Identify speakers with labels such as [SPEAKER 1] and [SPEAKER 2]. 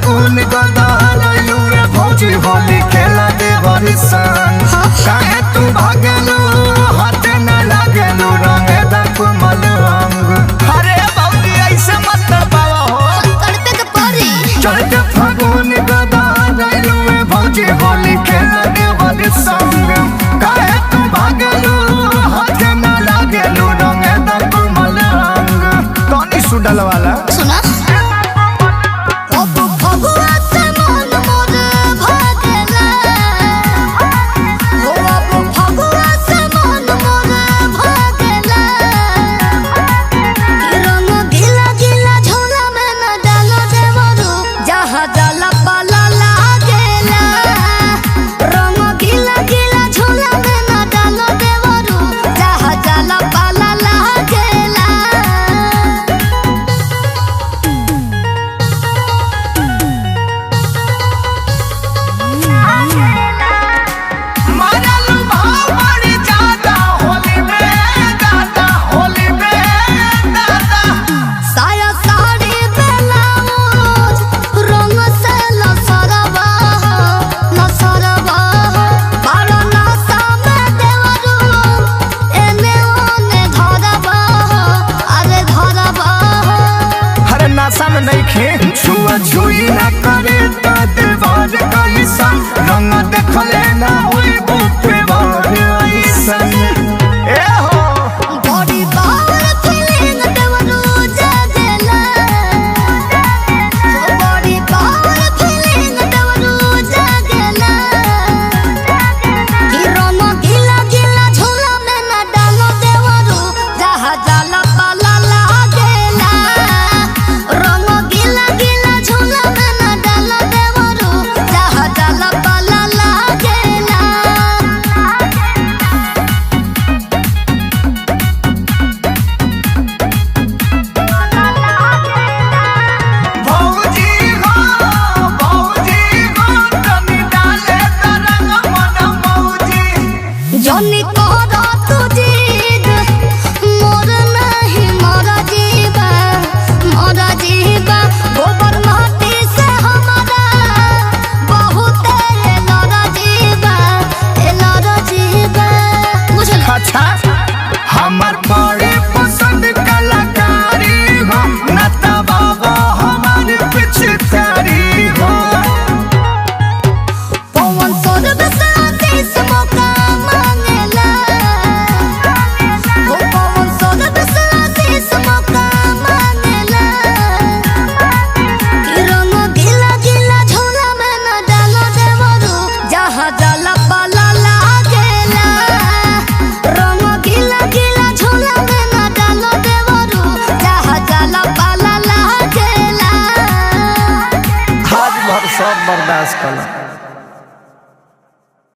[SPEAKER 1] फागुन गदारलू रे भौजी होली खेला देवर संग काहे तू भागलू हाथ न लागलू रंगे दा कुमल अंग। अरे भौजी ऐसे मत तड़पावा हो
[SPEAKER 2] तड़पे के परी
[SPEAKER 1] चढ़ते फागुन गदारलू रे भौजी होली खेला देवर संग काहे तू भागलू हाथ न लागलू रंगे दा कुमल अंग। तोनी सुडल वाला
[SPEAKER 2] सुना
[SPEAKER 1] छुआ छुई ना करे तो देवर कैसा रंग देखले ना होई बुके बार ऐसन। ए हो
[SPEAKER 2] बॉडी पावर फीलिंग देवरू जागेला बॉडी पावर फीलिंग देवरू जागेला कि रंग गीला गीला झोला में ना डालो देवरू जहाँ जाला पाला लागेला रंग गीला गीला झोला में ना डालो देवरू जहाँ जाला पाला लागेला।
[SPEAKER 1] भौजी हो तनी डाले त रंग मन मौजी
[SPEAKER 2] जॉनी